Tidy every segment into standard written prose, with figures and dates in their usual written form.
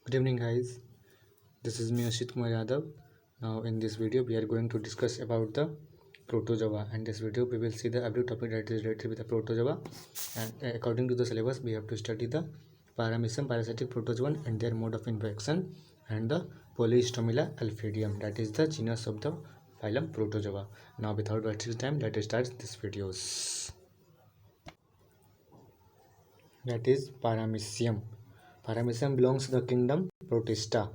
Good evening, guys. This is me, Ashit Kumar Yadav. Now, in this video, we are going to discuss about the Proto-Java. And this video, we will see the every topic that is related with the Proto-Java. And according to the syllabus, we have to study the Paramecium, parasitic protozoan, and their mode of infection, and the Polystomilla alphidium. That is the genus of the phylum Proto-Java. Now, without wasting time, let us start this videos. That is Paramecium. Paramecium belongs to the kingdom Protista,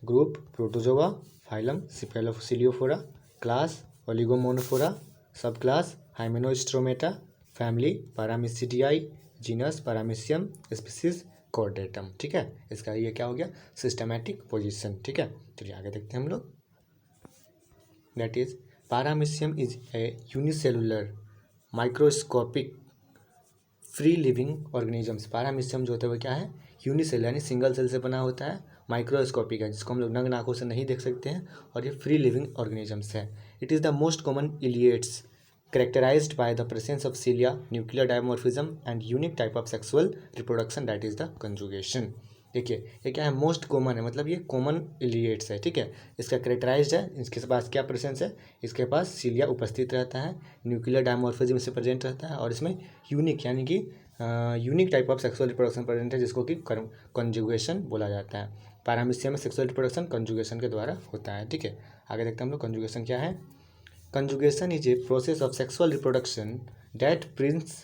group Protozoa, phylum Cephalophora, class Oligomonophora, subclass Hymenostромata, family Paramecidae, genus Paramecium, species Chordatum। ठीक है, इसका ये क्या हो गया, systematic position. ठीक है, चलिए आगे देखते हैं हम लोग। That is Paramecium is a unicellular microscopic free living organisms. Paramecium जो होता है वो क्या है, यूनिसेल यानी सिंगल सेल से बना होता है, माइक्रोस्कोपिक है जिसको हम लोग नग्न आंखों से नहीं देख सकते हैं, और ये फ्री लिविंग ऑर्गेनिजम्स है। It is the most common ciliates characterized by the presence of cilia, nuclear dimorphism and unique type of sexual reproduction, that is the conjugation। देखिए ये क्या है, मोस्ट कॉमन है, मतलब ये कॉमन इलिएट्स है। ठीक है, इसका करेक्टराइज्ड है, इसके पास क्या प्रेजेंस है, इसके पास सीलिया उपस्थित रहता है, न्यूक्लियर डायमॉर्फिज्म इससे प्रेजेंट रहता है, और इसमें यूनिक यानी कि unique type of sexual reproduction present है जिसको कि कंजुगेशन बोला जाता है। पैरामीशियम में सेक्सुअल रिप्रोडक्शन कंजुगेशन के द्वारा होता है। ठीक है, आगे देखते हैं हम लोग कंजुगेशन क्या है। Conjugation is a process of sexual reproduction that brings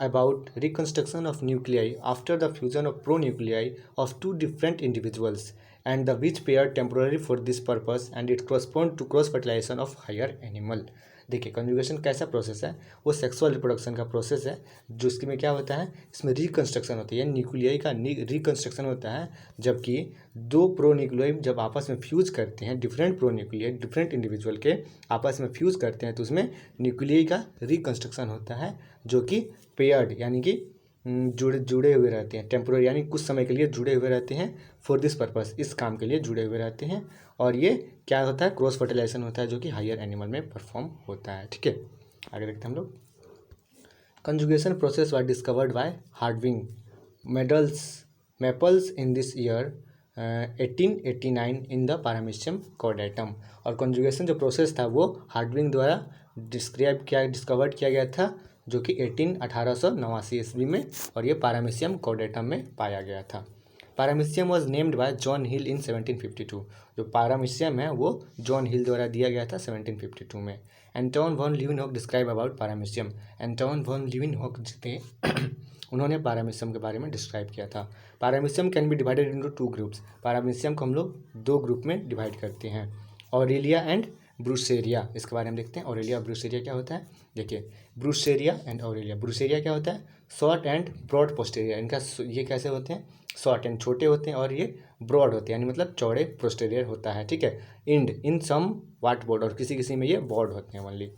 about reconstruction of nuclei after the fusion of pronuclei of two different individuals, and the which pair temporarily for this purpose, and it corresponds to cross fertilization of higher animal। देखिए conjugation कैसा process है, वो sexual reproduction का process है, जो इसके में क्या होता है, इसमें रिकन्स्ट्रक्शन होती है, न्यूक्लियाई का रिकन्स्ट्रक्शन होता है, जबकि दो प्रोन्यूक्लियाई जब आपस में फ्यूज करते हैं, डिफरेंट प्रोन्यूक्लियाई डिफरेंट इंडिविजुअल के आपस में फ्यूज करते हैं, तो उसमें न्यूक्लियाई का रिकन्स्ट्रक्शन होता है, जो कि पेयर्ड यानी कि जुड़े हुए रहते हैं, टेम्पोररी यानी कुछ समय के लिए जुड़े हुए रहते हैं, फॉर दिस पर्पस इस काम के लिए जुड़े हुए रहते हैं, और ये क्या होता है, क्रॉस फर्टिलाइजेशन होता है जो कि हायर एनिमल में परफॉर्म होता है। ठीक है, आगे देखते हैं हम लोग। Conjugation process was discovered by Hardwing Maples in this year 1889 in the Paramecium caudatum. और कंजुगेशन जो प्रोसेस था वो हार्डविंग द्वारा डिस्कवर्ड किया गया था, जो कि 1889 ईस्वी में, और ये पैरामीशियम कॉर्डेटम में पाया गया था। Paramecium was named by John Hill in 1752। जो पैरामीशियम है वो जॉन हिल द्वारा दिया गया था 1752 में। Anton von Leeuwenhoek describe about Paramecium. Anton von Leeuwenhoek थे उन्होंने पैरामीशियम के बारे में डिस्क्राइब किया था। Paramecium can be divided into two groups. Paramecium को हम लोग दो ग्रुप में डिवाइड करते हैं, ऑरेलिया एंड ब्रूसेरिया। इसके बारे में देखते हैं, ऑरेलिया ब्रूसेरिया क्या होता है। देखिए ब्रूसेरिया एंड ऑरेलिया। ब्रूसेरिया क्या होता है, शॉर्ट एंड ब्रॉड पोस्टेरिया। इनका ये कैसे होते हैं, शॉर्ट एंड छोटे होते हैं, और ये ब्रॉड होते हैं यानी मतलब चौड़े पोस्टेरियर होता है। ठीक है, इंड इन सम वाट बोर्ड, और किसी किसी में ये बॉर्ड होते हैं ओनली।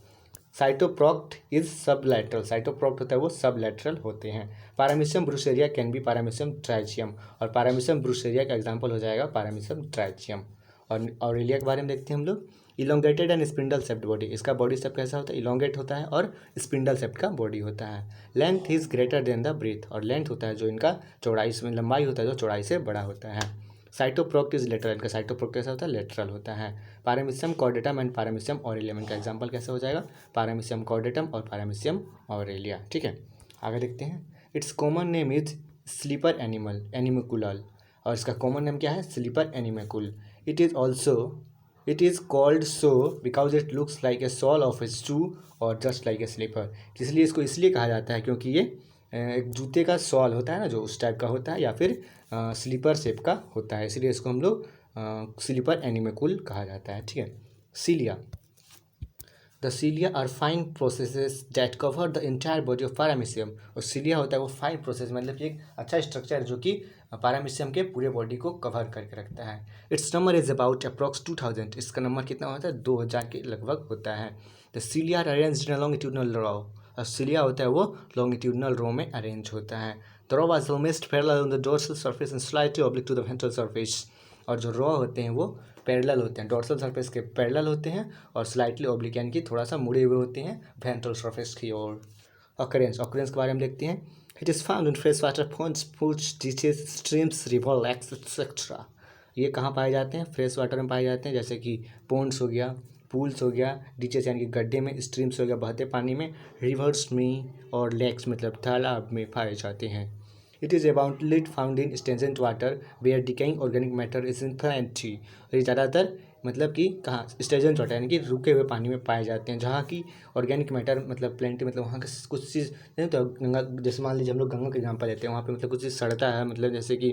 साइटोप्रॉक्ट इज सब लैटरल। साइटोप्रॉक्ट होता है वो सब लैटरल होते हैं। पैरामीशियम ब्रूसेरिया कैन बी पैरामीशियम ट्राइचियम, और पैरामीशियम ब्रूसेरिया का एग्जाम्पल हो जाएगा पैरामीशियम ट्राइचियम। और ऑरेलिया के बारे में देखते हैं हम लोग। Elongated and spindle shaped body. इसका बॉडी सेप्ट कैसा होता है, इलोंगेट होता है, और स्पिंडल सेप्ट का बॉडी होता है। Length is greater than the breadth, और लेंथ होता है जो इनका चौड़ाई में, लंबाई होता है जो चौड़ाई से बड़ा होता है। Cytoproct is lateral. इनका साइटोप्रोक्ट कैसा होता है, लेटरल होता है। Paramecium caudatum and Paramecium aurelia. इनका एग्जाम्पल कैसे हो जाएगा, पैरामीशियम कॉर्डेटम और पैरामीशियम ऑरेलिया। ठीक है, आगे देखते हैं। Its common name is slipper animalcule, और इसका कॉमन नेम क्या है, slipper animalcule. It is called so because it looks like a sole of a shoe और जस्ट लाइक ए स्लीपर। इसलिए इसको इसलिए कहा जाता है क्योंकि ये एक जूते का सॉल होता है ना, जो उस टाइप का होता है, या फिर स्लीपर शेप का होता है, इसलिए इसको हम लोग स्लीपर एनिमिकुल कहा जाता है। ठीक है, cilia. The cilia are fine processes that cover the entire body of Paramecium. और सीलिया होता है वो फाइन प्रोसेस, मतलब कि एक अच्छा स्ट्रक्चर जो कि पैरामीशियम के पूरे बॉडी को कवर करके रखता है। It's number is about approx 2000। इसका नंबर कितना होता है, 2000 के लगभग होता है। The cilia are arranged in a longitudinal row. और सीलिया होता है वो लॉन्गिट्यूडनल रो में अरेंज होता है। The row was almost parallel on the dorsal surface and slightly oblique to the ventral surface. और जो रॉ होते हैं वो पैरेलल होते हैं, डोर्सल सरफेस के पैरेलल होते हैं, और स्लाइटली ऑब्लिक यानी कि थोड़ा सा मुड़े हुए होते हैं वेंट्रल सरफेस की ओर। ऑकरेंस के बारे में देखते हैं। It is found in fresh water ponds, pools, ditches, streams, river, lakes, etc. ये कहाँ पाए जाते हैं? फ्रेश वाटर में पाए जाते हैं, जैसे कि पोन्ड्स हो गया, पूल्स हो गया, डीचेस यानी कि गड्ढे में, स्ट्रीम्स हो गया बहते पानी में, रिवर्स में, और लेक्स मतलब तालाब में पाए जाते हैं। It is abundantly found in stagnant water where decaying organic matter is in plenty. ये ज़्यादातर मतलब कि कहाँ स्टेजेंट वाटर यानी कि रुके हुए पानी में पाए जाते हैं, जहाँ की ऑर्गेनिक मैटर मतलब प्लेंटी मतलब वहाँ के कुछ चीज़ नहीं तो गंगा, जैसे मान लीजिए हम लोग गंगा का एग्जाम्पल लेते हैं, वहाँ पे मतलब कुछ चीज़ सड़ता है, मतलब जैसे कि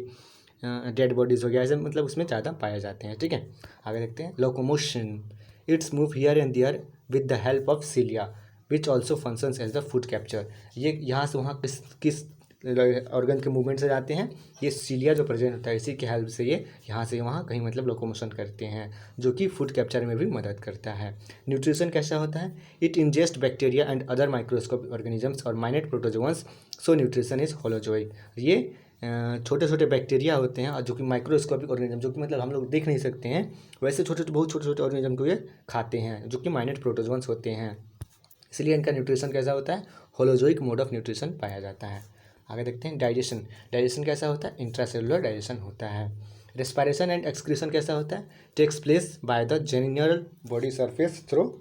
डेड बॉडीज़ हो गया, ऐसे मतलब उसमें ज़्यादा पाए जाते हैं। ठीक है, आगे देखते हैं। Locomotion, it's move here and there with the help of cilia which also functions as the food capture. ये यहाँ से वहाँ किस किस ऑर्गन के मूवमेंट से जाते हैं? ये सीलिया जो प्रेजेंट होता है इसी की हेल्प से ये यहाँ से वहाँ कहीं मतलब लोकोमोशन करते हैं, जो कि फूड कैप्चर में भी मदद करता है। न्यूट्रिशन कैसा होता है? It ingest bacteria and other microscopic organisms और minute protozoans, so nutrition is holozoic. ये छोटे छोटे बैक्टीरिया होते हैं और जो कि माइक्रोस्कोपिक ऑर्गेनिज्म, जो कि मतलब हम लोग देख नहीं सकते हैं, वैसे छोटे छोटे बहुत छोटे छोटे ऑर्गेनिज्म को ये खाते हैं, जो कि माइनट प्रोटोजोअन्स होते हैं। इसलिए इनका न्यूट्रिशन कैसा होता है? होलोजोइक मोड ऑफ न्यूट्रिशन पाया जाता है। आगे देखते हैं। डाइजेशन, डाइजेशन कैसा होता है? इंट्रासेलुलर डाइजेशन होता है। रेस्पिरेशन एंड एक्सक्रीशन कैसा होता है? Takes place by the general body surface through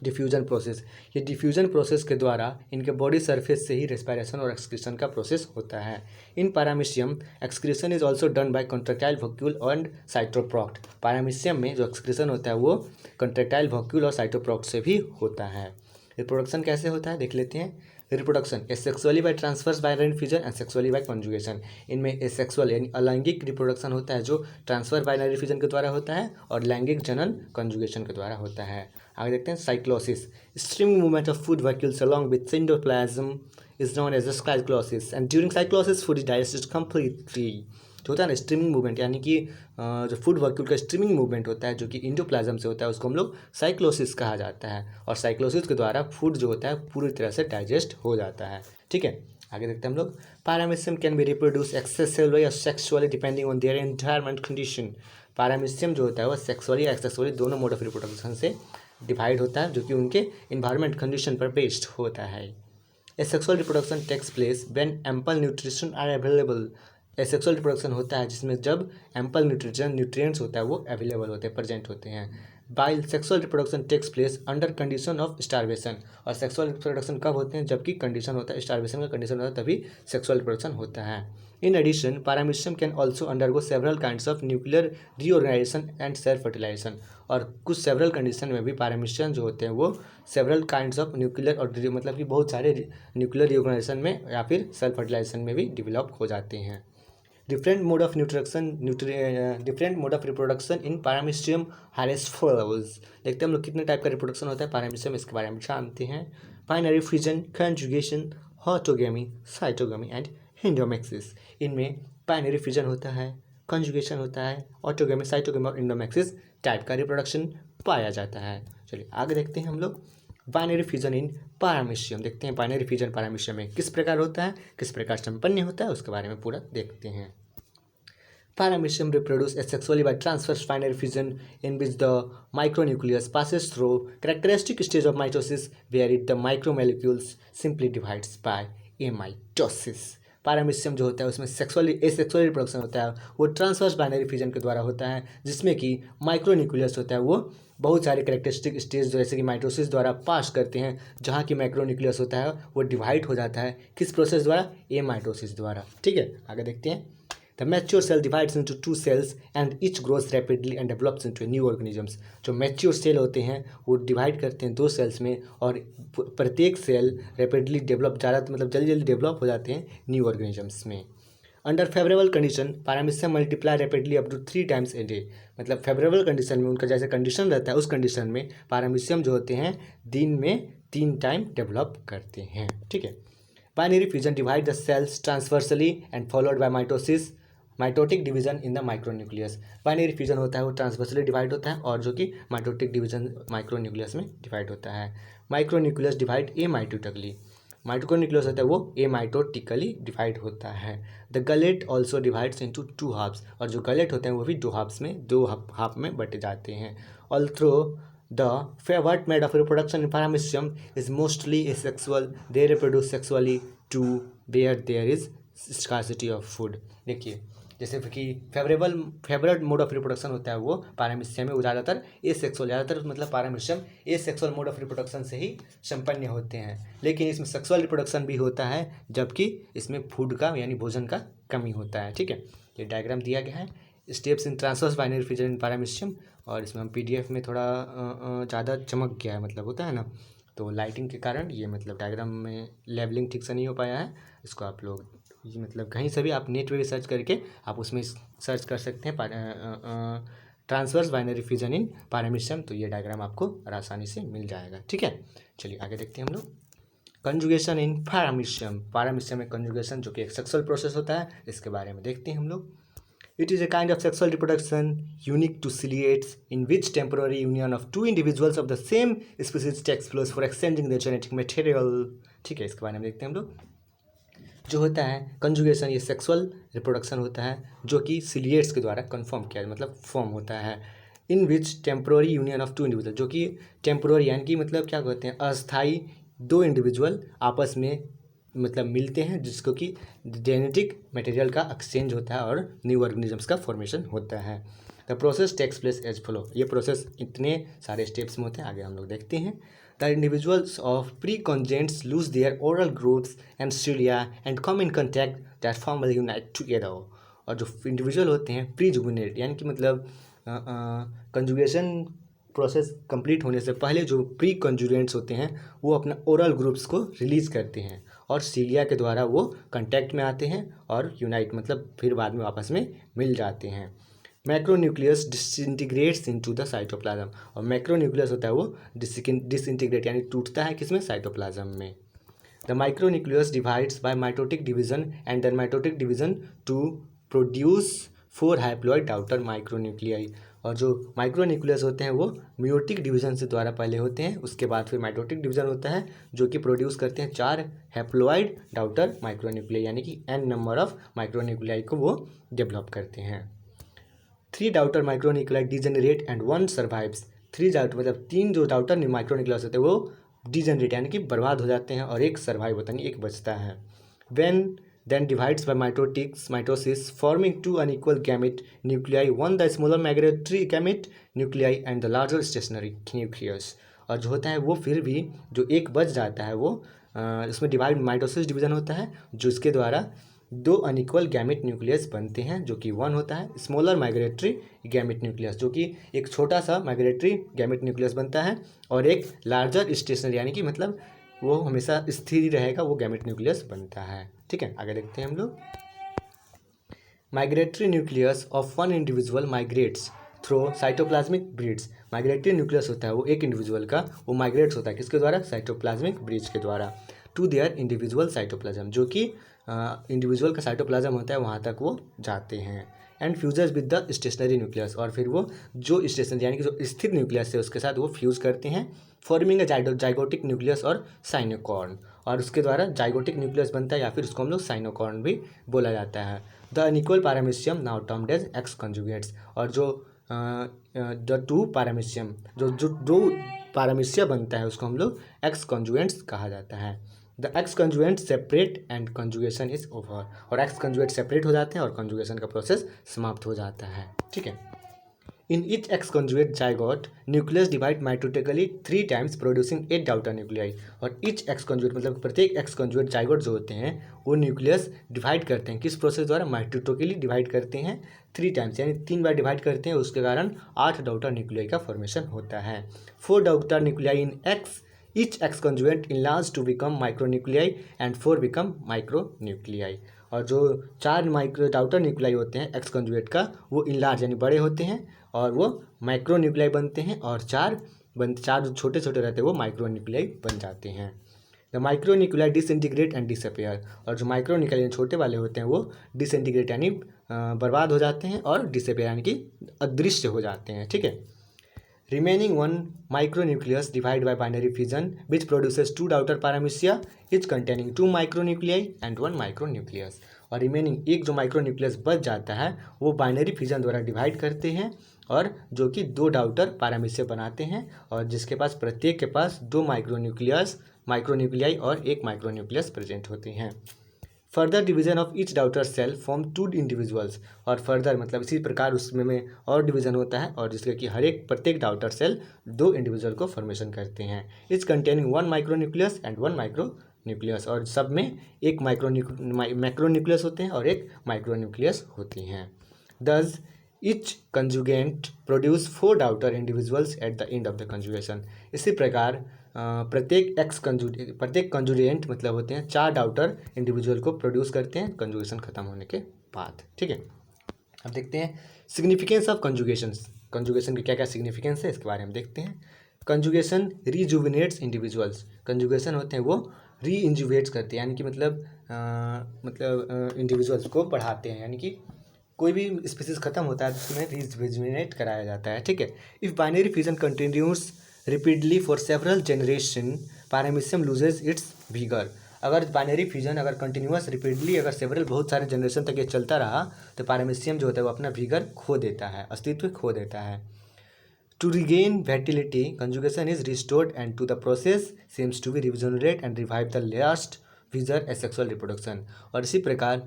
diffusion process. ये डिफ्यूजन प्रोसेस के द्वारा इनके बॉडी सरफेस से ही रेस्पिरेशन और एक्सक्रीशन का प्रोसेस होता है। In Paramecium excretion is also done by contractile vacuole and cytoproct. Paramecium में जो एक्सक्रीशन होता है वो कॉन्ट्रेक्टाइल वॉक्यूल और साइटोप्रोक्ट से भी होता है। रिप्रोडक्शन कैसे होता है देख लेते हैं। Reproduction asexually by transverse binary fusion and sexually by conjugation. इनमें एसेक्सुअल यानी अलैंगिक रिप्रोडक्शन होता है जो ट्रांसफर बाइनरी फ्यूजन के द्वारा होता है, और लैंगिक जनन कॉन्जुगेशन के द्वारा होता है। आगे देखते हैं। Cyclosis, streaming movement of food vacuoles along with cytoplasm is known as cyclosis, and during cyclosis food is digested completely. जो होता है ना स्ट्रीमिंग मूवमेंट, यानी कि जो फूड वैक्यूल का स्ट्रीमिंग मूवमेंट होता है जो कि इंडोप्लाज्म से होता है, उसको हम लोग साइक्लोसिस कहा जाता है, और साइक्लोसिस के द्वारा फूड जो होता है पूरी तरह से डाइजेस्ट हो जाता है। ठीक है, आगे देखते हैं हम लोग। पैरामीशियम कैन बी रिप्रोड्यूस एक्सेसुअली या sexually depending on their environment condition. Paramecium जो होता है वह सेक्सुअली या एक्सेसुअली दोनों मोड ऑफ रिप्रोडक्शन से डिवाइड होता है, जो कि उनके इन्वायरमेंट कंडीशन पर बेस्ड होता है। Asexual reproduction takes place when ample nutrition are available. Asexual reproduction होता है जिसमें जब एम्पल न्यूट्रिएंट्स होता है वो अवेलेबल होते हैं, प्रेजेंट होते हैं। While sexual reproduction takes place under condition of starvation. और सेक्सुअल रिप्रोडक्शन कब होते हैं? जबकि कंडीशन होता है स्टारवेशन का कंडीशन होता है, तभी सेक्सुअल रिप्रोडक्शन होता है। In addition paramecium can also undergo several kinds of nuclear reorganisation and self fertilisation. और कुछ सेवरल कंडीशन में भी पैरामीशियम जो होते हैं वो सेवरल काइंड्स ऑफ न्यूक्लियर और मतलब कि बहुत सारे न्यूक्लियर रीऑर्गेनाइजेशन में या फिर सेल्फ फर्टिलाइजेशन में भी डेवलप हो जाते हैं। Different mode of different mode of reproduction in paramecium has follows. देखते हैं हम लोग कितने टाइप का रिप्रोडक्शन होता है पैरामीशियम, इसके बारे में जानते हैं। Binary fission, conjugation, autogamy, cytogamy and endomixis. इनमें बाइनरी फ्यूजन होता है, कंजुगेशन होता है, ऑटोगेमी, साइटोगेमी और एंडोमेक्सिस टाइप का रिप्रोडक्शन पाया जाता है। चलिए आगे देखते हैं हम लोग। बाइनरी फ्यूजन इन पैरामीशियम, देखते हैं बाइनरी फ्यूजन पैरामीशियम में किस प्रकार होता है, किस प्रकार संपन्न होता है, उसके बारे में पूरा देखते हैं। Paramecium reproduce asexually by transverse binary fusion in which the micronucleus passes through characteristic stage of mitosis where it the micromolecules simply divides by amitosis। Paramecium जो होता है उसमें एसेक्सुअली रिप्रोडक्शन होता है, वो ट्रांसवर्स बाइनरी फ्यूजन के द्वारा होता है, जिसमें कि माइक्रोन्यूक्लियस होता है वो बहुत सारे कैरेक्टरिस्टिक स्टेज जैसे कि माइटोसिस द्वारा पास करते हैं, जहाँ की मैक्रोन्यूक्लियस होता है वो डिवाइड हो जाता है किस प्रोसेस द्वारा? एमाइटोसिस द्वारा। ठीक है, आगे देखते हैं। The mature cell divides into two cells and each grows rapidly and develops into a new organisms। जो मैच्योर सेल होते हैं वो डिवाइड करते हैं दो सेल्स में, और प्रत्येक सेल रैपिडली डेवलप ज़्यादा मतलब जल्दी जल्दी डेवलप हो जाते हैं न्यू ऑर्गेनिजम्स में। Under favourable condition paramecium multiply rapidly up to 3 times a day। मतलब फेवरेबल कंडीशन में उनका जैसे कंडीशन रहता है उस कंडीशन में पैरामीशियम जो होते हैं दिन में 3 टाइम डेवलप करते हैं। ठीक है, binary fusion divide the cells transversely and followed by mitosis, mitotic division in the micronucleus. Binary fusion होता है वो ट्रांसवर्सली डिवाइड होता है, और जो कि माइटोटिक डिवीजन माइक्रोन्यूक्लियस में डिवाइड होता है। माइक्रोन्यूक्लियस डिवाइड एमाइटोटिकली, माइटोकॉन्ड्रियस होता है वो एमाइटोटिकली डिवाइड होता है। The gullet also divides into 2 halves, और जो गलेट होते हैं वो भी 2 हाफ्स में, 2 हाफ में बटे जाते हैं। Although the favourite mode of reproduction in Paramecium is mostly asexual, they reproduce sexually too where there is scarcity of food. देखिए जैसे कि फेवरेट मोड ऑफ रिप्रोडक्शन होता है वो पारामिशियम में, वो ज़्यादातर एसेक्सुअल, ज़्यादातर मतलब पारामिशियम एसेक्सुअल मोड ऑफ रिप्रोडक्शन से ही संपन्न होते हैं। लेकिन इसमें सेक्सुअल रिप्रोडक्शन भी होता है, जबकि इसमें फूड का यानी भोजन का कमी होता है। ठीक है, ये डायग्राम दिया गया है। Steps in transverse binary fission इन पारामिशियम, और इसमें हम PDF में थोड़ा ज़्यादा चमक गया है, मतलब होता है ना, तो लाइटिंग के कारण ये मतलब डायग्राम में लेवलिंग ठीक से नहीं हो पाया है। इसको आप लोग ये मतलब कहीं से भी आप नेट पे भी सर्च करके आप उसमें सर्च कर सकते हैं ट्रांसवर्स बाइनरी फिजन इन पारामिशियम, तो ये डायग्राम आपको आसानी से मिल जाएगा। ठीक है, चलिए आगे देखते हैं हम लोग। कंजुगेशन इन पारामिशियम, पारामिशियम में कंजुगेशन जो कि एक सेक्सुअल प्रोसेस होता है, इसके बारे में देखते हैं हम लोग। It is a kind of sexual reproduction unique to ciliates in which temporary union of two individuals of the same species takes place for exchanging their genetic material। ठीक है, इसके बारे में देखते हैं हम लोग। जो होता है कंजुगेशन, ये सेक्सुअल रिप्रोडक्शन होता है जो कि सिलिएट्स के द्वारा कन्फर्म किया मतलब फॉर्म होता है। In which temporary union of two individual, जो कि टेम्पोररी यानी कि मतलब क्या कहते हैं, अस्थाई दो इंडिविजुअल आपस में मतलब मिलते हैं, जिसको कि जेनेटिक मटेरियल का एक्सचेंज होता है और न्यू ऑर्गेनिजम्स का फॉर्मेशन होता है। The process takes place as follow, ये प्रोसेस इतने सारे स्टेप्स में होते हैं, आगे हम लोग देखते हैं। The individuals of pre conjugants lose their oral growths and cilia and come in contact that formally unite together. और जो इंडिविजुअल होते हैं प्री जुबिनेट यानी कि मतलब कंजुगेशन प्रोसेस कंप्लीट होने से पहले जो प्री कंजुरेंट्स होते हैं वो अपना ओरल ग्रुप्स को रिलीज़ करते हैं और सीलिया के द्वारा वो कांटेक्ट में आते हैं और यूनाइट मतलब फिर बाद में आपस में मिल जाते हैं। मैक्रोन्यूक्लियस डिसइंटीग्रेट्स इनटू द साइटोप्लाज्म, और मैक्रोन्यूक्लियस होता है वो डिसइंटीग्रेट यानी टूटता है किसमें, साइटोप्लाज्म में। The micronucleus divides by mitotic division and then mitotic division to produce 4 haploid outer micronuclei, और जो माइक्रोन्यूक्लियस होते हैं वो मियोटिक डिवीजन से द्वारा पहले होते हैं, उसके बाद फिर माइटोटिक डिवीजन होता है जो कि प्रोड्यूस करते हैं 4 हैप्लॉइड डाउटर माइक्रोन्यूक्लियाई, यानी कि n नंबर ऑफ माइक्रोन्यूक्लियाई को वो डेवलप करते हैं। 3 daughter micronuclei degenerate and 1 survives. 3 daughter मतलब 3 जो डाउटर माइक्रोन्यूक्लियस होते हैं वो डिजेनरेट यानी कि बर्बाद हो जाते हैं और एक सर्वाइव होता है, एक बचता है। When then divides by mitosis forming 2 unequal gamete nuclei, one the smaller migratory gamete nuclei and the larger stationary nucleus। और जो होता है वो फिर भी जो एक बच जाता है वो उसमें डिवाइड माइटोसिस डिवीजन होता है, जो इसके द्वारा 2 अनइक्वल गैमेट न्यूक्लियस बनते हैं, जो कि 1 होता है स्मॉलर माइग्रेटरी गैमेट न्यूक्लियस, जो कि एक छोटा सा माइग्रेटरी गैमेट न्यूक्लियस बनता है, और एक लार्जर स्टेशनरी यानी कि मतलब वो हमेशा स्थिर रहेगा वो गैमेट न्यूक्लियस बनता है। ठीक है, आगे देखते हैं हम लोग। Migratory nucleus of one individual migrates through cytoplasmic breeds. Migratory nucleus होता है वो एक इंडिविजुअल का, वो माइग्रेट्स होता है किसके द्वारा, साइटोप्लाज्मिक ब्रिड्स के द्वारा, टू देयर इंडिविजुअल साइटोप्लाज्म, जो कि इंडिविजुअल का साइटोप्लाज्म होता है वहाँ तक वो जाते हैं। And fuses with the stationary nucleus, और फिर वो जो स्टेशनरी यानी कि जो स्थिर न्यूक्लियस है उसके साथ वो फ्यूज करते हैं, फॉर्मिंग अ जाइगोटिक न्यूक्लियस और साइनोकॉर्न, और उसके द्वारा जाइगोटिक न्यूक्लियस बनता है या फिर उसको हम लोग साइनोकॉर्न भी बोला जाता है। The unequal paramecium now termed as ex conjugates, और जो द टू पारामिशियम जो दो पारामिशिया बनता है उसको हम लोग एक्स कंजुगेट्स कहा जाता है। The x conjugate separate and conjugation is over, और एक्स कंजुगेट सेपरेट हो जाते हैं और कंजुगेशन का प्रोसेस समाप्त हो जाता है। ठीक है, in each x conjugate zygote nucleus divide mitotically 3 times producing 8 daughter nuclei, और ईच एक्स कंजुगेट मतलब प्रत्येक एक्स कंजुगेट जाइगोट जो होते हैं वो न्यूक्लियस डिवाइड करते हैं किस प्रोसेस द्वारा, माइटोटिकली डिवाइड करते हैं 3 टाइम्स यानी 3 बार डिवाइड करते हैं, उसके कारण 8 डाउटर न्यूक्लियाई का फॉर्मेशन होता है। 4 daughter nuclei in x, each x conjugate enlarged to become micronuclei and 4 become micronuclei, और जो 4 माइक्रो डाउटर न्यूक्लियाई होते हैं एक्स कंजुगेट का वो इनलार्ज यानी बड़े होते हैं और वो माइक्रोन्यूक्लियाई बनते हैं, और 4 जो छोटे छोटे रहते हैं वो माइक्रोन्यूक्लियाई बन जाते हैं। The micronuclei disintegrate and disappear, और जो माइक्रोन्यूक्लियाई छोटे वाले होते हैं वो डिसइंटीग्रेट यानी बर्बाद हो जाते हैं और डिसअपियर यानी कि अदृश्य हो जाते हैं। ठीक है, remaining 1 micronucleus divided by binary fission which produces 2 daughter paramecia each containing 2 micronuclei and 1 micronucleus, और रिमेनिंग एक जो माइक्रोन्यूक्लियस बच जाता है वो बाइनरी फिजन द्वारा डिवाइड करते हैं और जो कि 2 डाउटर पैरामीशिया बनाते हैं, और जिसके पास प्रत्येक के पास 2 माइक्रोन्यूक्लियाई और 1 माइक्रोन्यूक्लियस प्रेजेंट होते हैं। Further division of each daughter cell form 2 individuals, और फर्दर मतलब इसी प्रकार उसमें और डिवीजन होता है और जिसके कि प्रत्येक डाउटर सेल 2 इंडिविजुअल को फॉर्मेशन करते हैं। Is containing 1 micronucleus and 1 micronucleus, और सब में एक मैक्रोन्यूक्लियस होते हैं और एक माइक्रोन्यूक्लियस होती हैं। दस each conjugant produce 4 daughter individuals at the end of the conjugation. इसी प्रकार प्रत्येक कंजुगेंट मतलब होते हैं 4 डाउटर इंडिविजुअल को प्रोड्यूस करते हैं कंजुगेशन खत्म होने के बाद। ठीक है, अब देखते हैं सिग्निफिकेंस ऑफ कंजुगेशंस। कंजुगेशन के क्या क्या सिग्निफिकेंस है इसके बारे में देखते हैं। कंजुगेशन रीजुविनेट्स इंडिविजुअल्स, कंजुगेशन होते हैं वो री इंजुवेट्स करते हैं, यानी कि मतलब इंडिविजुअल्स को बढ़ाते हैं, यानी कि कोई भी स्पीसीज खत्म होता है तो उसमें रीजुविनेट कराया जाता है। ठीक है, if binary fusion continuous repeatedly for several generation paramecium loses it's vigour. अगर बाइनरी फ्यूजन अगर कंटिन्यूस रिपीटली अगर सेवरल बहुत सारे जनरेशन तक ये चलता रहा तो पैरामीशियम जो होता है वो अपना विगर खो देता है, अस्तित्व खो देता है। To regain vitality conjugation is restored and to the process seems to be regenerate and revive the last vigour asexual reproduction. और इसी प्रकार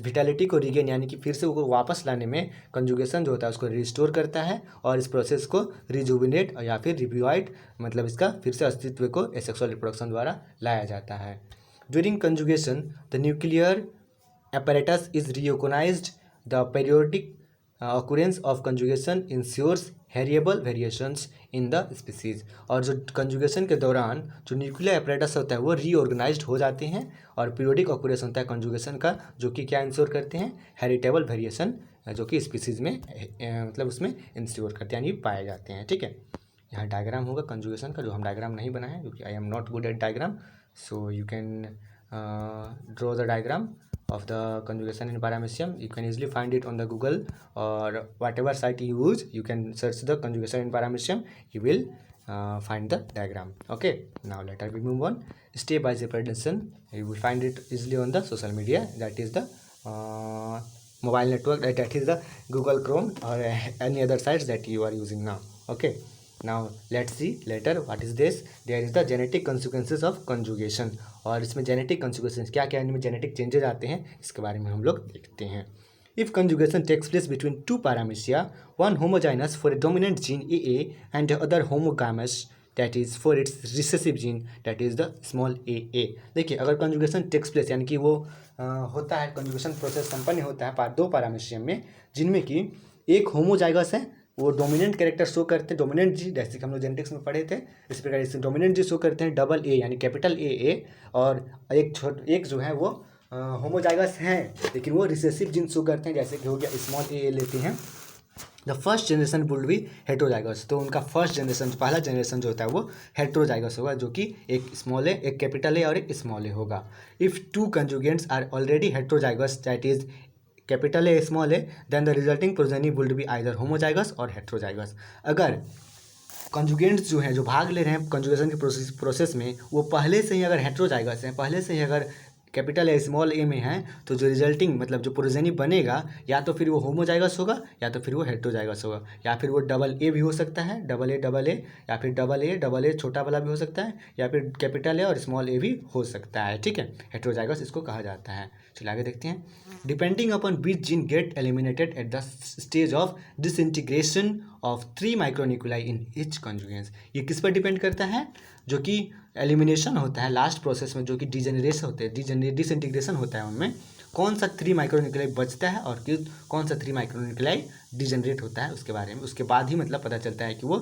विटालिटी को रिगेन यानी कि फिर से वो वापस लाने में कंजुगेशन जो होता है उसको रिस्टोर करता है और इस प्रोसेस को रिजुविनेट या फिर रिवाइव मतलब इसका फिर से अस्तित्व को एसेक्सुअल रिप्रोडक्शन द्वारा लाया जाता है। During conjugation the nuclear apparatus is reorganized. The periodic occurrence of conjugation ensures heritable variations in the species. और जो कंजुगेशन के दौरान जो न्यूक्लियर apparatus होता है वो रीऑर्गेनाइज्ड हो जाते हैं और पीरियोडिक ऑक्यूरेंस होता है कंजुगेशन का जो कि क्या इंश्योर करते हैं, हेरिटेबल वेरिएशन जो कि स्पीसीज में मतलब उसमें इंश्योर करते हैं यानी पाए जाते हैं। ठीक है, यहाँ डायग्राम होगा कंजुगेशन का जो हम डायग्राम नहीं बनाए हैं क्योंकि I am not good at diagram, so you can draw the diagram of the conjugation in paramecium. You can easily find it on the Google or whatever site you use. You can search the conjugation in paramecium. You will find the diagram. Okay, now let us move on. Step by step presentation. You will find it easily on the social media. That is the mobile network. That is the Google Chrome or any other sites that you are using now. Okay. Now let's see later what is this. There is the genetic consequences of conjugation. और इसमें genetic consequences क्या क्या इनमें genetic changes आते हैं इसके बारे में हम लोग देखते हैं। If conjugation takes place between 2 paramecia, one homozygous for a dominant gene A and other homogamous that is for its recessive gene that is the small A. देखिए अगर कंजुगेशन टेक्स प्लेस यानी कि वो होता है कंजुगेशन प्रोसेस संपन्न होता है 2 पैरामीशियम में जिनमें कि एक होमोजाइगस है वो डोमिनेंट कैरेक्टर शो करते हैं, डोमिनेंट जी जैसे कि हम लोग जेनेटिक्स में पढ़े थे इस प्रकार इससे डोमिनेंट जी शो करते हैं डबल ए यानी कैपिटल ए, और एक जो है वो होमोजाइगस हैं लेकिन वो रिसेसिव जीन शो करते हैं जैसे कि हो गया स्मॉल ए लेते हैं। The first generation would be heterozygous, तो उनका फर्स्ट जनरेशन पहला जनरेशन जो होता है वो हेट्रोजाइगस होगा जो कि एक स्मॉल ए एक कैपिटल ए और एक स्मॉल ए होगा। If 2 conjugants are already heterozygous that is capital A small A then the resulting progeny would be either homozygous और हेट्रोजाइगस। अगर कंजुगेंट्स जो हैं जो भाग ले रहे हैं कंजुगेशन के प्रोसेस में वो पहले से ही अगर हेट्रोजाइगस हैं, पहले से ही अगर कैपिटल ए स्मॉल ए में हैं तो जो रिजल्टिंग मतलब जो प्रोजेनी बनेगा या तो फिर वो होमोजाइगस होगा या तो फिर वो हेट्रोजाइगस होगा या फिर वो डबल ए भी हो सकता है डबल ए या फिर डबल ए छोटा वाला भी हो सकता है या फिर कैपिटल ए और स्मॉल ए भी हो सकता है। ठीक है, हेट्रोजाइगस इसको कहा जाता है। चलिए आगे देखते हैं। Depending upon which gene get eliminated at the stage of disintegration of 3 micronuclei in each conjugants, ये किस पर डिपेंड करता है, जो कि एलिमिनेशन होता है लास्ट प्रोसेस में जो कि डिजेनरेशन होते हैं डिसइंटीग्रेशन होता है उनमें कौन सा 3 माइक्रोन्यूक्लाई बचता है और कौन सा 3 माइक्रोन्यूक्लाई डिजेनरेट होता है उसके बारे में उसके बाद ही मतलब पता चलता है कि वो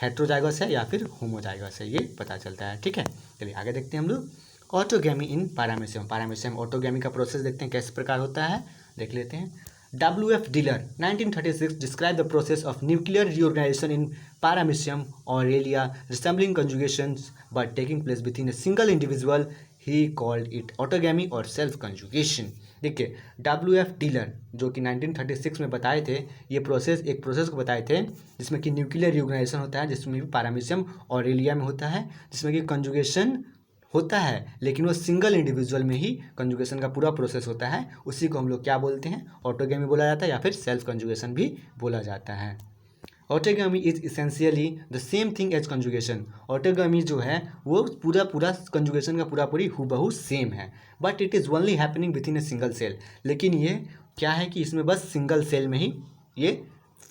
हेट्रोजाइगस है या फिर होमोजाइगस है, ये पता चलता है। ठीक है, चलिए आगे देखते हैं हम लोग। ऑटोगैमी इन पैरामीशियम ऑटोगैमी का प्रोसेस देखते हैं किस प्रकार होता है, देख लेते हैं। W.F. Diller 1936 described the process of nuclear reorganization in paramecium aurelia resembling conjugations but taking place within a single individual. He called it autogamy or self conjugation. देखिए W.F. डीलर जो कि 1936 में बताए थे ये एक प्रोसेस को बताए थे जिसमें कि न्यूक्लियर रिऑर्गेनाइजेशन होता है जिसमें भी पैरामीशियम ऑरेलिया में होता है जिसमें कि कंजुगेशन होता है लेकिन वो सिंगल इंडिविजुअल में ही कंजुगेशन का पूरा प्रोसेस होता है, उसी को हम लोग क्या बोलते हैं ऑटोगैमी बोला जाता है या फिर सेल्फ कंजुगेशन भी बोला जाता है। Autogamy is essentially the same thing as conjugation. Autogamy जो है वो पूरा कंजुगेशन का पूरी हूबहू सेम है, but it is only happening within a single cell. लेकिन ये क्या है कि इसमें बस सिंगल सेल में ही ये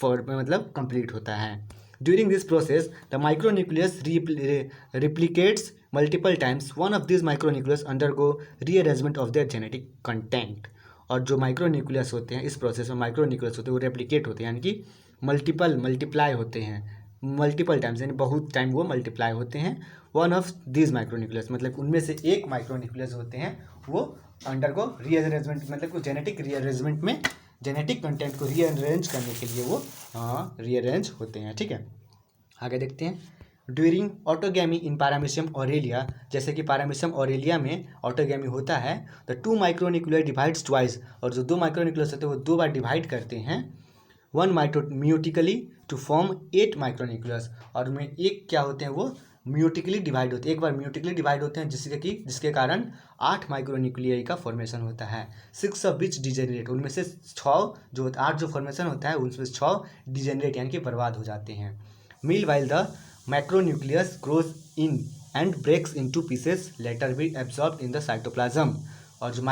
मतलब कंप्लीट होता है। During this process the micronucleus replicates multiple times. One of this micronucleus undergo rearrangement of their genetic content. और जो माइक्रोन्यूक्लियस होते हैं इस प्रोसेस में माइक्रोन्यूक्लियस होते हैं वो रेप्लिकेट होते हैं, यानी कि मल्टीप्लाई होते हैं मल्टीपल टाइम्स, यानी बहुत टाइम वो मल्टीप्लाई होते हैं। वन ऑफ दिस माइक्रोन्यूक्लियस मतलब उनमें से एक माइक्रोन्यूक्लियस होते हैं वो अंडरगो रीअरेंजमेंट, मतलब कुछ जेनेटिक रीअरेंजमेंट में जेनेटिक कंटेंट को रीअरेंज करने के लिए वो रीअरेंज होते हैं। ठीक है, आगे देखते हैं। ड्यूरिंग ऑटोगैमी इन पैरामीशियम ऑरेलिया, जैसे कि पैरामीशियम ऑरेलिया में ऑटोगैमी होता है, द 2 माइक्रोन्यूक्लियर डिवाइड्स ट्वाइस। और जो 2 माइक्रोन्यूक्लियस होते हैं वो 2 बार डिवाइड करते हैं। 1 म्यूटिकली टू फॉर्म 8 माइक्रोन्यूक्लियस। और उनमें एक क्या होते हैं वो म्यूटिकली डिवाइड होते हैं, एक बार म्यूटिकली डिवाइड होते हैं जिसके कारण 8 माइक्रोन्यूक्लियाई का फॉर्मेशन होता है। 6 ऑफ विच डिजेनरेट, उनमें से 8 जो फॉर्मेशन होता है उनमें से 6 डिजेनरेट यानी कि बर्बाद हो जाते हैं। Meanwhile the macronucleus grows in and breaks into pieces later be absorbed in the cytoplasm. और जो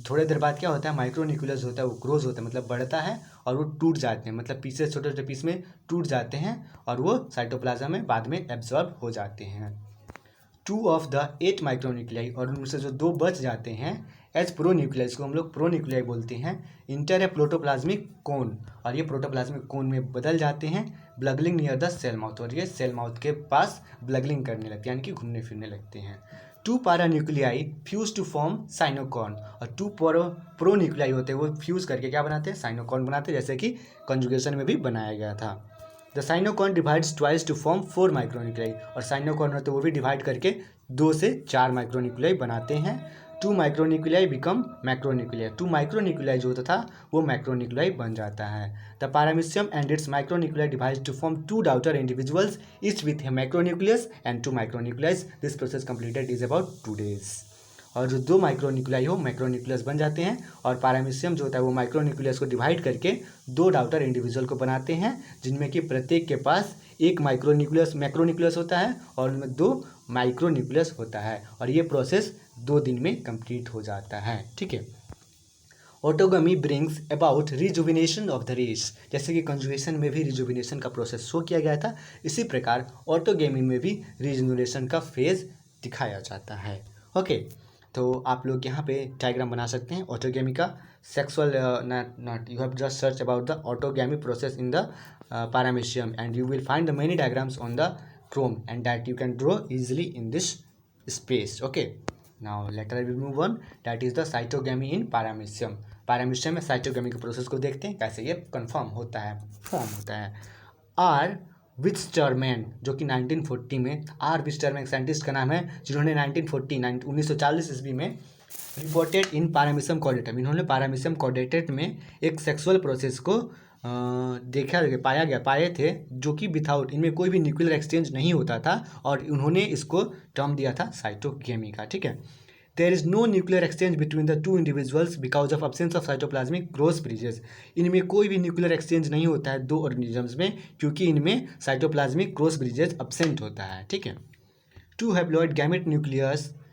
थोड़े देर बाद क्या होता है माइक्रोन्यूक्लियस होता है वो ग्रोज होता है मतलब बढ़ता है और वो टूट जाते हैं, मतलब पीसेस छोटे छोटे पीस में टूट जाते हैं और वो साइटोप्लाज्म में बाद में एब्जॉर्ब हो जाते हैं। 2 ऑफ द 8 माइक्रोन्यूक्लियाई, और उनमें से जो 2 बच जाते हैं एज प्रोन्यूक्लियाई, इसको हम लोग प्रोन्यूक्लियाई बोलते हैं, इंटर ए प्रोटोप्लाज्मिक कोन। और ये प्रोटोप्लाज्मिक कोन में बदल जाते हैं ब्लगलिंग नियर द सेल माउथ, और ये सेल माउथ के पास ब्लगलिंग करने लगते हैं यानी कि घूमने फिरने लगते हैं। 2 पैरान्यूक्लियाई फ्यूज टू फॉर्म साइनोकॉन, और 2 प्रोन्यूक्लियाई होते हैं वो फ्यूज करके क्या बनाते हैं साइनोकॉन बनाते हैं, जैसे कि कंजुगेशन में भी बनाया गया था। The synkaryon divides twice to form 4 micronuclei, और साइनोकॉन होते हैं वो भी डिवाइड करके 2 से 4 माइक्रोन्यूक्लियाई बनाते हैं। 2 माइक्रोन्यूक्लियाई बिकम मैक्रोन्यूक्लियाई, 2 माइक्रोन्यूक्लियाई जो होता था वो मैक्रोन्यूक्लियाई बन जाता है। The paramecium and its micronuclei divides to form 2 daughter individuals each with a micronucleus and 2 micronucleus. This process completed is about 2 days। और जो 2 माइक्रोन्यूक्लियाई हो मैक्रोन्यूक्लियस बन जाते हैं, और पैरामीशियम जो होता है वो माइक्रोन्यूक्लियस को डिवाइड करके 2 डॉटर इंडिविजुअल को बनाते हैं, जिनमें कि प्रत्येक के पास एक मैक्रोन्यूक्लियस होता है और उनमें 2 माइक्रोन्यूक्लियस होता है, और ये प्रोसेस 2 दिन में कंप्लीट हो जाता है। ठीक है, autogamy brings about rejuvenation of the race, जैसे कि कंजुगेशन में भी रिजुविनेशन का प्रोसेस शो किया गया था, इसी प्रकार ऑटोगेमी में भी रिजुविनेशन का फेज दिखाया जाता है। ओके, तो आप लोग यहाँ पे डायग्राम बना सकते हैं ऑटोगेमी का। Sexual not you have just search about the autogamy process in the paramecium and you will find the many diagrams on the Chrome and that you can draw easily in this space. Okay, now later I will move on, that is the cytogamy in paramecium. Paramecium में साइटोगेमी के process को देखते हैं कैसे ये confirm होता है, form होता है। आर विस्टरमैन, जो कि 1940 में, आर विस्टरमैन साइंटिस्ट का नाम है, जिन्होंने 1940 ईस्वी में रिपोर्टेड इन पैरामीशियम कॉर्डेटम, इन्होंने पैरामीशियम कॉर्डेटेट में एक सेक्सुअल प्रोसेस को पाए थे जो कि विथाउट, इनमें कोई भी न्यूक्लियर एक्सचेंज नहीं होता था, और उन्होंने इसको टर्म दिया था साइटोगेमी का। ठीक है, there is no nuclear exchange between the 2 individuals because of absence of cytoplasmic cross bridges, इनमें कोई भी न्यूक्लियर एक्सचेंज नहीं होता है 2 ऑर्गेनिजम्स में, क्योंकि इनमें साइटोप्लाज्मिक क्रॉस ब्रिजेस अब्सेंट होता है। ठीक है, 2 haploid gamete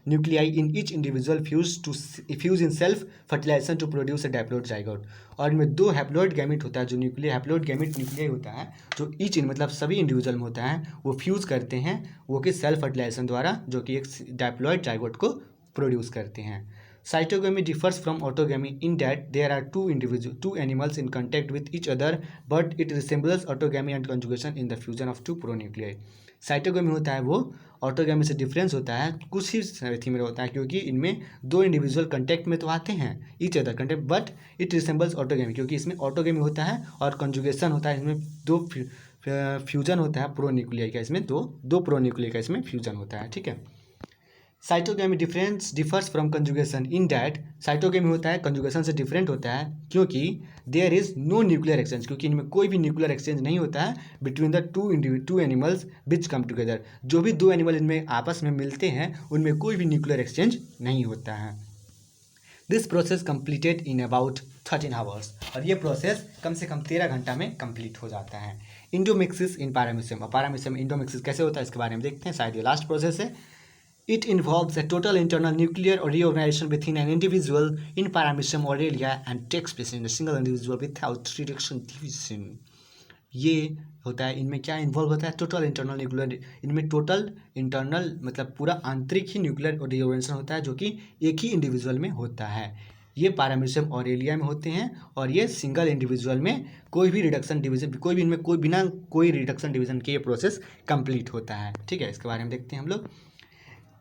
nuclei in each individual fuse in self fertilization to produce a diploid zygote, और इनमें 2 हैप्लॉइड गैमेट होता है, जो हैप्लॉइड गैमेट न्यूक्लियाई होता है, जो ईच मतलब सभी इंडिविजुअल में होता है, वो फ्यूज़ करते हैं वो कि सेल्फ फर्टिलाइजेशन द्वारा, जो कि एक डायप्लॉइड जाइगोट को प्रोड्यूस करते हैं। Cytogamy differs from autogamy in that there are two animals in contact with each other, but it resembles autogamy and conjugation in the fusion of 2 pronuclei. साइटोगमी होता है वो ऑटोगमी से डिफरेंस होता है कुछ ही थी में होता है, क्योंकि इनमें 2 इंडिविजुअल कंटेक्ट में तो आते हैं each other contact, but it resembles autogamy, क्योंकि इसमें ऑटोगमी होता है और कंजुगेशन होता है, इसमें 2 फ्यूजन होता है प्रोन्यूक्लियाई का, इसमें दो प्रोन्यूक्लियाई का इसमें फ्यूजन होता है। ठीक है, cytogamy differs from conjugation in that, cytogamy होता है कंजुगेशन से डिफरेंट होता है क्योंकि there is no nuclear exchange, क्योंकि इनमें कोई भी न्यूक्लियर एक्सचेंज नहीं होता है between the 2 animals which come together, जो भी 2 एनिमल इनमें आपस में मिलते हैं उनमें कोई भी न्यूक्लियर एक्सचेंज नहीं होता है। This process completed in about 13 hours, और ये प्रोसेस कम से कम 13 घंटा में कंप्लीट हो जाता है। इंडोमिक्सिस इन पैरामीशियम, और पैरामीशियम इंडोमिक्सिस कैसे होता है इसके बारे में देखते हैं, शायद ये लास्ट प्रोसेस है। It involves a total internal nuclear reorganization within an individual in paramecium aurelia and takes place in a single individual without reduction division. ये होता है, इनमें क्या इन्वॉल्व होता है, टोटल इंटरनल न्यूक्लियर, इनमें टोटल इंटरनल मतलब पूरा आंतरिक ही न्यूक्लियर रिओर्गेनाइजेशन होता है जो कि एक ही इंडिविजुअल में होता है। ये पैरामीशियम ऑरेलिया में होते हैं, और ये सिंगल इंडिविजुअल में कोई भी रिडक्शन डिवीजन, कोई भी इनमें कोई बिना कोई रिडक्शन डिवीजन के ये प्रोसेस कंप्लीट होता है। ठीक है, इसके बारे में देखते हैं हम लोग।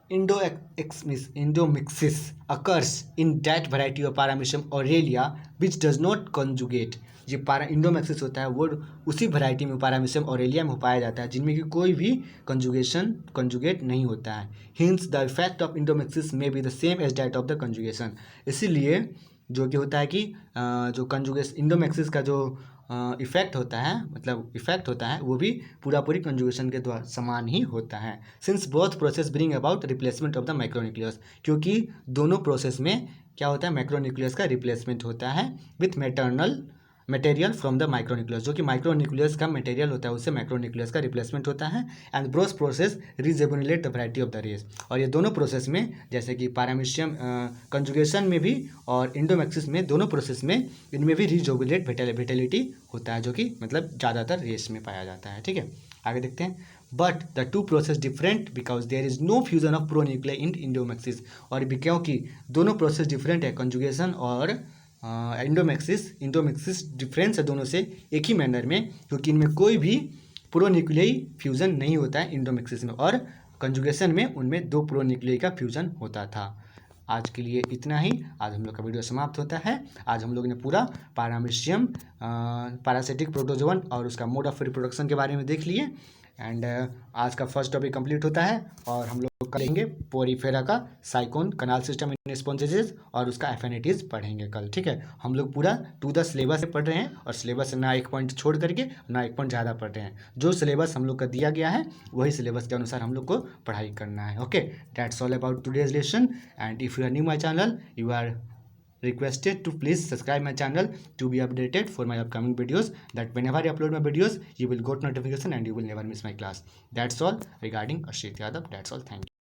Indomixis occurs in that variety of paramecium aurelia which does not conjugate. ये इंडोमिक्सिस होता है वो उसी वैरायटी में पैरामीशियम ऑरेलिया में पाया जाता है जिनमें कि कोई भी कंजुगेट नहीं होता है। Hence the effect of endomixis may be the same as that of the conjugation. इसीलिए जो कि होता है कि जो कंजुगेशन इंडोमिक्सिस का जो इफेक्ट होता है, मतलब इफेक्ट होता है, वो भी पूरी कंजुगेशन के द्वारा समान ही होता है। Since both process bring about replacement of the micronucleus, क्योंकि दोनों प्रोसेस में क्या होता है, माइक्रोन्यूक्लियस का रिप्लेसमेंट होता है with material from the micronucleus, जो कि माइक्रोन्यूक्लियस का मटेरियल होता है उससे माइक्रोन्यूक्लियस का रिप्लेसमेंट होता है। And both process rejuvenate the variety of the race, और ये दोनों प्रोसेस में जैसे कि पैरामीशियम कंजुगेशन में भी और इंडोमिक्सिस में, दोनों प्रोसेस में इनमें भी रीजेबुलेट विटेलिटी होता है जो कि मतलब ज़्यादातर रेस में पाया जाता है। ठीक है, आगे देखते हैं। But the two process different because there is no fusion of pronuclear in endomixis, और भी क्योंकि दोनों प्रोसेस डिफरेंट है, कंजुगेशन और इंडोमिक्सिस डिफरेंस है दोनों से एक ही मैनर में, क्योंकि इनमें कोई भी प्रोन्यूक्लियरी फ्यूजन नहीं होता है इंडोमिक्सिस में, और कंजुगेशन में उनमें 2 प्रोन्यूक्लियरी का फ्यूजन होता था। आज के लिए इतना ही, आज हम लोग का वीडियो समाप्त होता है। आज हम लोग ने पूरा पैरामीशियम पैरासिटिक प्रोटोजोवन और उसका मोड ऑफ रिप्रोडक्शन के बारे में देख लिए। एंड आज का फर्स्ट टॉपिक कंप्लीट होता है, और हम लोग करेंगे पोरीफेरा का sycon canal system in sponges और उसका एफिनिटीज पढ़ेंगे कल। ठीक है, हम लोग पूरा टू द सिलेबस पढ़ रहे हैं, और सिलेबस ना एक पॉइंट छोड़ करके ना एक पॉइंट ज़्यादा पढ़ रहे हैं। जो सिलेबस हम लोग का दिया गया है वही सिलेबस के अनुसार हम लोग को पढ़ाई करना है। Okay, that's all about today's lesson. And if you are new my channel, you are requested to please subscribe my channel to be updated for my upcoming videos, that whenever I upload my videos you will get notification and you will never miss my class. That's all regarding Arshit Yadav. That's all. Thank you.